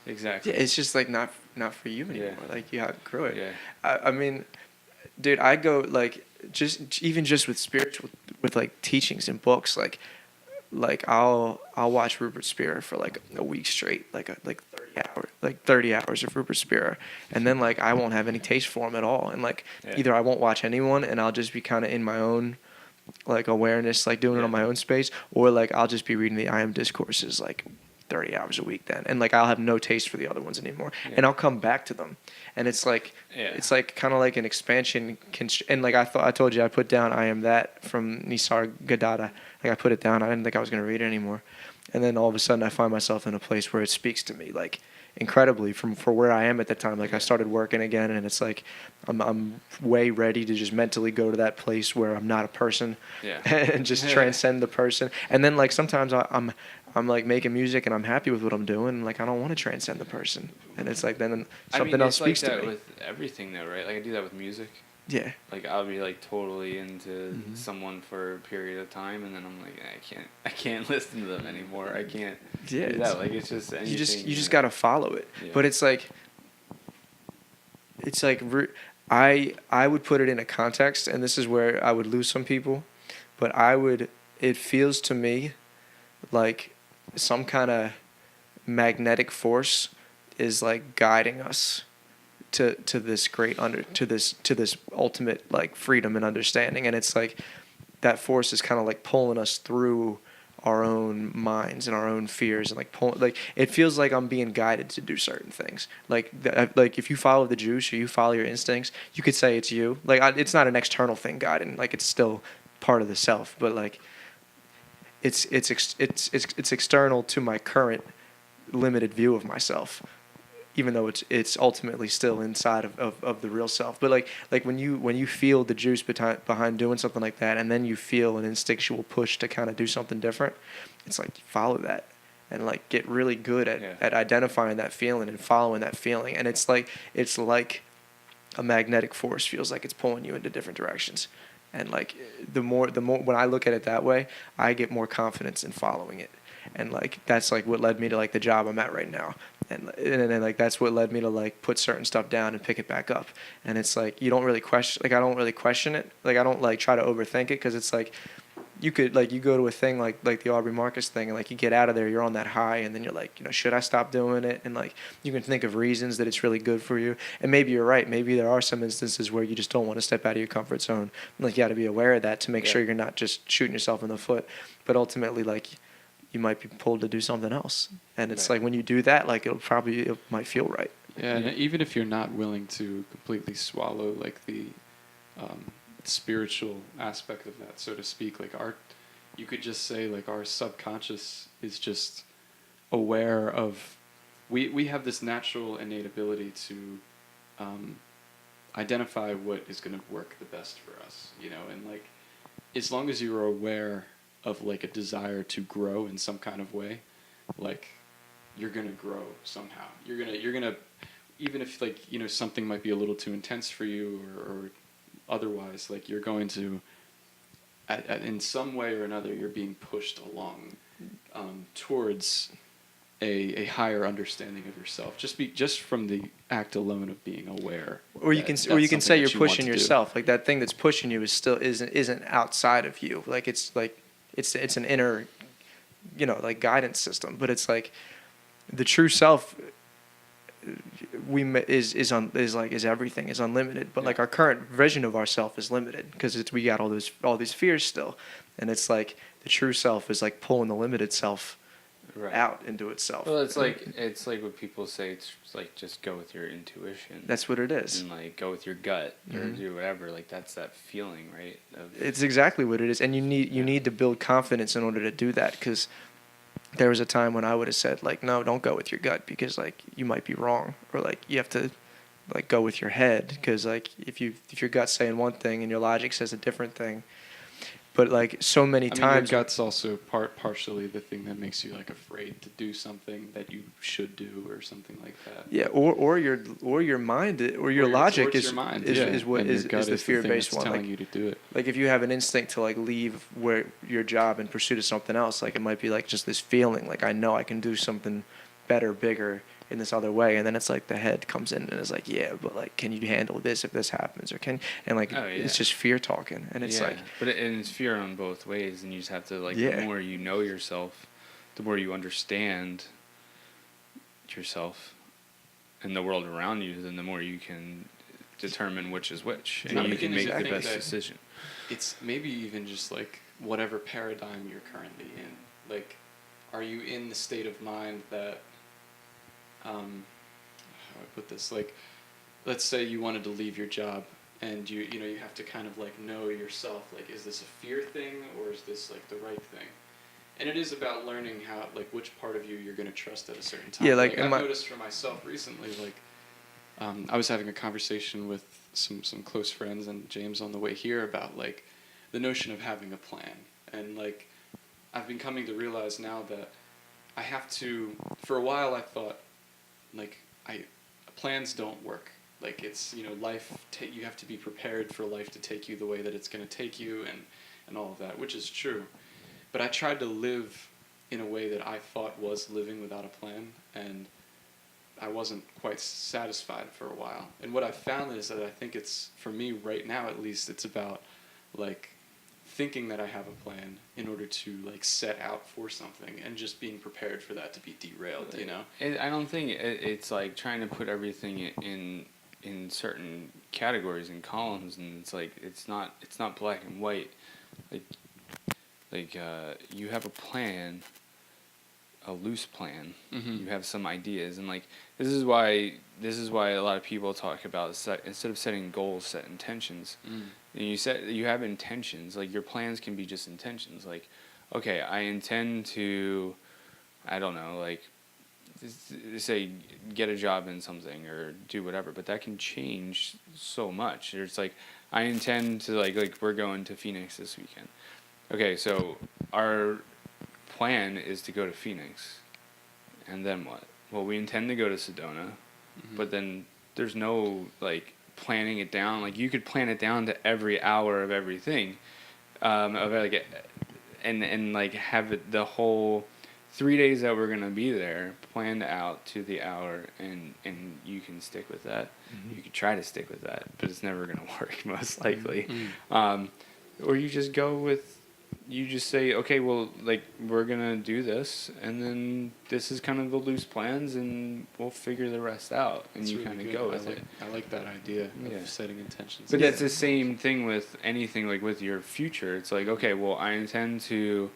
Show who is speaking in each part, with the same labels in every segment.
Speaker 1: Exactly.
Speaker 2: Yeah, it's just like not for you anymore.
Speaker 1: Yeah.
Speaker 2: Like you outgrew it.
Speaker 1: Yeah.
Speaker 2: I mean, dude, I go like just with spiritual with like teachings and books like I'll watch Rupert Spira for like a week straight, like 30 hours of Rupert Spira, and then like I won't have any taste for him at all, and like either I won't watch anyone and I'll just be kind of in my own like awareness, like doing it on my own space, or like I'll just be reading the I Am discourses like 30 hours a week then, and like I'll have no taste for the other ones anymore, and I'll come back to them, and it's like kind of like an expansion, and like I told you I put down I Am That from Nisar Gadada, like I put it down, I didn't think I was going to read it anymore, and then all of a sudden I find myself in a place where it speaks to me like incredibly for where I am at the time. Like I started working again, and it's like I'm way ready to just mentally go to that place where I'm not a person, and just transcend the person. And then like sometimes I'm like making music and I'm happy with what I'm doing. And, like I don't want to transcend the person, and it's like then something else speaks to me.
Speaker 1: I mean, it's like that with everything though, right? Like I do that with music.
Speaker 2: Yeah.
Speaker 1: Like I'll be like totally into someone for a period of time, and then I'm like, I can't listen to them anymore. I can't do that. Like it's just anything,
Speaker 2: you just gotta follow it. Yeah. But it's like I would put it in a context, and this is where I would lose some people, but it feels to me like some kind of magnetic force is like guiding us to this great to this ultimate like freedom and understanding, and it's like that force is kind of like pulling us through our own minds and our own fears, and like it feels like I'm being guided to do certain things. Like if you follow the juice or you follow your instincts, you could say it's you. Like it's not an external thing guiding. Like it's still part of the self, but like it's external to my current limited view of myself, even though it's ultimately still inside of the real self. But like when you feel the juice behind doing something like that, and then you feel an instinctual push to kind of do something different, it's like follow that and like get really good at identifying that feeling and following that feeling. And it's like a magnetic force feels like it's pulling you into different directions. And like the more when I look at it that way, I get more confidence in following it. And like that's like what led me to like the job I'm at right now, and like that's what led me to like put certain stuff down and pick it back up. And it's like you don't really question, like I don't really question it, like I don't like try to overthink it, because it's like you could like you go to a thing like the Aubrey Marcus thing, and like you get out of there, you're on that high, and then you're like, should I stop doing it? And like you can think of reasons that it's really good for you, and maybe you're right, maybe there are some instances where you just don't want to step out of your comfort zone, and like you got to be aware of that to make sure you're not just shooting yourself in the foot. But ultimately, like you might be pulled to do something else, and it's like when you do that, like it might feel right.
Speaker 3: Yeah, and even if you're not willing to completely swallow like the spiritual aspect of that, so to speak, like you could just say like our subconscious is just aware of, we have this natural innate ability to identify what is going to work the best for us, and like as long as you're aware of like a desire to grow in some kind of way, like you're gonna grow somehow. You're gonna even if like something might be a little too intense for you or otherwise, like you're going to in some way or another you're being pushed along towards a higher understanding of yourself, just from the act alone of being aware.
Speaker 2: Or you can say you're pushing yourself, like that thing that's pushing you isn't outside of you, like it's like it's an inner like guidance system, but it's like the true self is everything, is unlimited, but like our current vision of ourself is limited because we got all these fears still, and it's like the true self is like pulling the limited self out into itself.
Speaker 1: Well, it's like what people say. It's like just go with your intuition.
Speaker 2: That's what it is.
Speaker 1: And like go with your gut or do whatever. Like that's that feeling, right?
Speaker 2: It's exactly what it is, and you need to build confidence in order to do that. Because there was a time when I would have said like, no, don't go with your gut because like you might be wrong, or like you have to like go with your head because like if your gut's saying one thing and your logic says a different thing. But like so many times,
Speaker 3: your gut's also partially the thing that makes you like afraid to do something that you should do or something like that.
Speaker 2: Yeah, or your mind or your logic is the fear-based one.
Speaker 3: Telling you to do it.
Speaker 2: Like if you have an instinct to like leave your job in pursuit of something else, like it might be like just this feeling like I know I can do something better, bigger in this other way. And then it's like the head comes in and is like, yeah, but like, can you handle this if this happens? Or it's just fear talking. And it's
Speaker 1: but it's fear on both ways. And you just have to like, the more you know yourself, the more you understand yourself and the world around you, then the more you can determine which is which, and you can make the best decision.
Speaker 3: It's maybe even just like whatever paradigm you're currently in. Like, are you in the state of mind that, how do I put this? Like, let's say you wanted to leave your job, and you have to kind of like know yourself. Like, is this a fear thing, or is this like the right thing? And it is about learning how, like, which part of you you're going to trust at a certain time.
Speaker 2: Yeah,
Speaker 3: I've noticed for myself recently, like, I was having a conversation with some close friends and James on the way here about, like, the notion of having a plan. And, like, I've been coming to realize now that I have to, for a while I thought, like, plans don't work. Like, it's, life, you have to be prepared for life to take you the way that it's going to take you and all of that, which is true. But I tried to live in a way that I thought was living without a plan, and I wasn't quite satisfied for a while. And what I found is that I think it's, for me right now at least, it's about, like, thinking that I have a plan in order to, like, set out for something and just being prepared for that to be derailed,
Speaker 1: I don't think it's like trying to put everything in certain categories and columns, and it's like it's not black and white. Like you have a plan, a loose plan.
Speaker 3: Mm-hmm.
Speaker 1: You have some ideas, and like this is why a lot of people talk about instead of setting goals, set intentions.
Speaker 3: Mm.
Speaker 1: And you have intentions. Like your plans can be just intentions. Like, okay, I intend to, I don't know, like say get a job in something or do whatever, but that can change so much. It's like I intend to like we're going to Phoenix this weekend. Okay, so our plan is to go to Phoenix, and then what? Well, we intend to go to Sedona, but then there's no, like, planning it down. Like, you could plan it down to every hour of everything, and have it the whole 3 days that we're going to be there planned out to the hour, and you can stick with that. Mm-hmm. You could try to stick with that, but it's never going to work, most likely. Mm-hmm. Or you just go with... You just say, okay, well, like, we're going to do this, and then this is kind of the loose plans, and we'll figure the rest out, and you kind of go with it.
Speaker 3: I like that idea of setting intentions.
Speaker 1: But that's the same thing with anything, like, with your future. It's like, okay, well, I intend to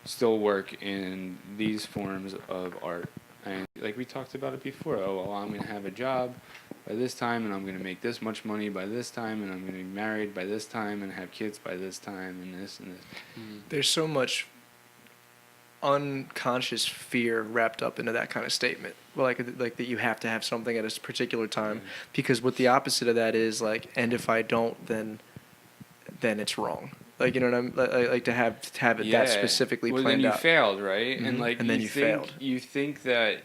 Speaker 1: still work in these forms of art. And, like, we talked about it before. Oh, well, I'm going to have a job by this time, and I'm going to make this much money by this time, and I'm going to be married by this time, and have kids by this time, and this and this.
Speaker 2: There's so much unconscious fear wrapped up into that kind of statement. Well, like that you have to have something at a particular time, because what the opposite of that is, like, and if I don't, then it's wrong. Like, you know what I like to have it that specifically planned out.
Speaker 1: Well, then you failed, right?
Speaker 2: Mm-hmm. And then you failed.
Speaker 1: You think that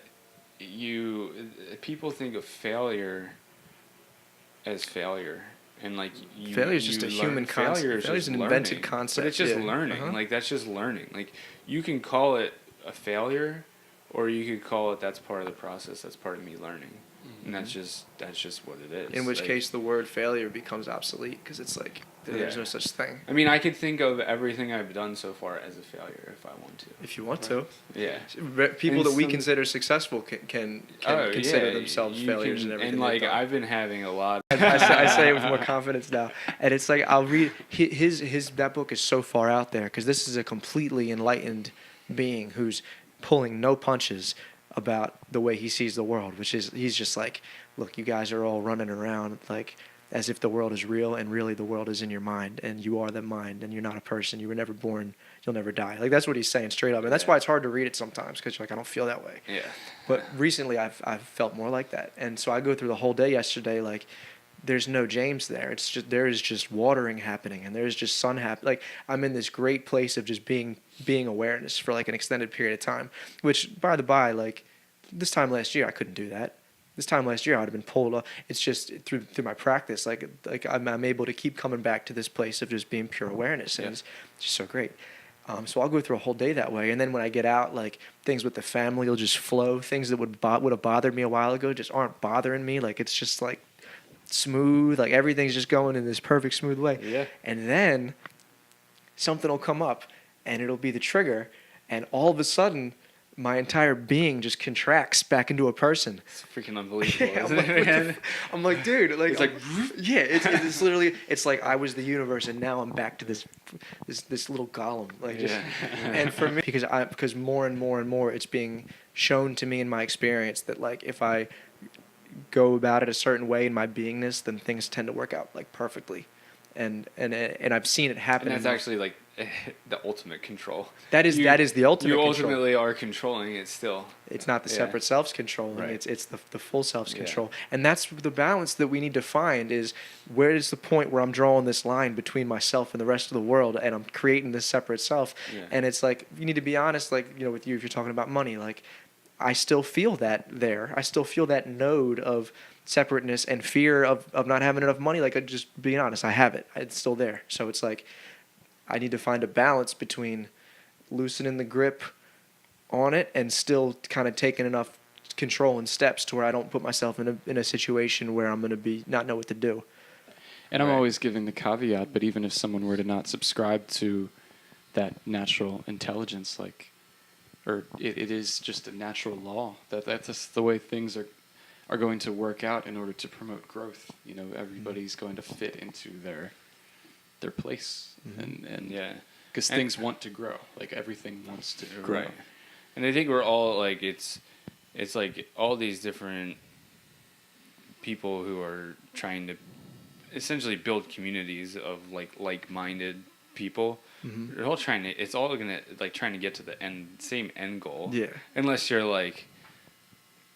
Speaker 1: people think of failure as failure, and like
Speaker 2: failure is just a human concept. Failure is an invented concept.
Speaker 1: But it's just learning. Like, that's just learning. Like, you can call it a failure, or you could call it that's part of the process. That's part of me learning, and that's just what it is.
Speaker 2: In which case, the word failure becomes obsolete, because it's like there's no such thing.
Speaker 1: I mean, I could think of everything I've done so far as a failure if I want to.
Speaker 2: If you want to.
Speaker 1: Yeah.
Speaker 2: People that we consider successful can consider themselves failures and everything.
Speaker 1: And, like, I've been having a lot.
Speaker 2: I say it with more confidence now. And it's like, I'll read that book is so far out there, because this is a completely enlightened being who's pulling no punches about the way he sees the world, which is, he's just like, look, you guys are all running around like as if the world is real, and really the world is in your mind, and you are the mind, and you're not a person. You were never born. You'll never die. Like, that's what he's saying straight up, and that's why it's hard to read it sometimes, because you're like, I don't feel that way.
Speaker 1: Yeah.
Speaker 2: But recently I've felt more like that, and so I go through the whole day yesterday, like, there's no James there. It's just, there is just watering happening, and there's just sun happening. Like, I'm in this great place of just being awareness for like an extended period of time, which, by the by, like, this time last year I couldn't do that. This time last year I would have been pulled up. It's just through my practice, like I'm able to keep coming back to this place of just being pure awareness, and it's just so great. So I'll go through a whole day that way, and then when I get out, like things with the family will just flow. Things that would have bothered me a while ago just aren't bothering me. Like it's just like smooth. Like everything's just going in this perfect smooth way.
Speaker 1: Yeah.
Speaker 2: And then something will come up, and it'll be the trigger, and all of a sudden, my entire being just contracts back into a person.
Speaker 1: It's freaking unbelievable,
Speaker 2: Yeah,
Speaker 1: isn't it?
Speaker 2: I'm like, dude, like
Speaker 1: It's like,
Speaker 2: yeah, it's literally, it's like I was the universe, and now I'm back to this little golem, like just,
Speaker 1: Yeah.
Speaker 2: and for me, because more and more and more, it's being shown to me in my experience that like if I go about it a certain way in my beingness, then things tend to work out like perfectly, and I've seen it happen.
Speaker 1: And that's actually like the ultimate control.
Speaker 2: That is the ultimate
Speaker 1: You
Speaker 2: control.
Speaker 1: ultimately are controlling it still.
Speaker 2: It's not the
Speaker 1: Yeah.
Speaker 2: separate self's controlling.
Speaker 1: Right.
Speaker 2: It's the full self's
Speaker 1: Yeah.
Speaker 2: control. And that's the balance that we need to find is where is the point where I'm drawing this line between myself and the rest of the world and I'm creating this separate self.
Speaker 1: Yeah.
Speaker 2: And it's like you need to be honest, like, you know, with you if you're talking about money, like I still feel that there. I still feel that node of separateness and fear of not having enough money. Like just being honest, I have it. It's still there. So it's like I need to find a balance between loosening the grip on it and still kind of taking enough control and steps to where I don't put myself in a situation where I'm going to be not know what to do.
Speaker 3: And I'm
Speaker 1: Right.
Speaker 3: always giving the caveat, but even if someone were to not subscribe to that natural intelligence, like, or it is just a natural law that's just the way things are going to work out in order to promote growth. You know, everybody's going to fit into their place, and
Speaker 1: Yeah.
Speaker 3: because
Speaker 1: And-
Speaker 3: things want to grow. Like everything wants to grow.
Speaker 1: Right. And I think we're all like it's like all these different people who are trying to essentially build communities of like-minded people.
Speaker 2: Mhm.
Speaker 1: They're all trying to. It's all gonna like trying to get to the same end goal.
Speaker 2: Yeah.
Speaker 1: Unless you're like,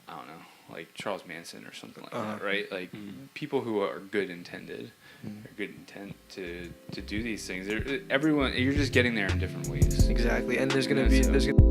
Speaker 1: I don't know, like Charles Manson or something like
Speaker 2: Uh-huh.
Speaker 1: that, right? Like people who are good intended, are good intent to do these things. Everyone, you're just getting there in different ways.
Speaker 2: Exactly. And there's going
Speaker 1: Yeah,
Speaker 2: to be
Speaker 1: so-
Speaker 2: there's gonna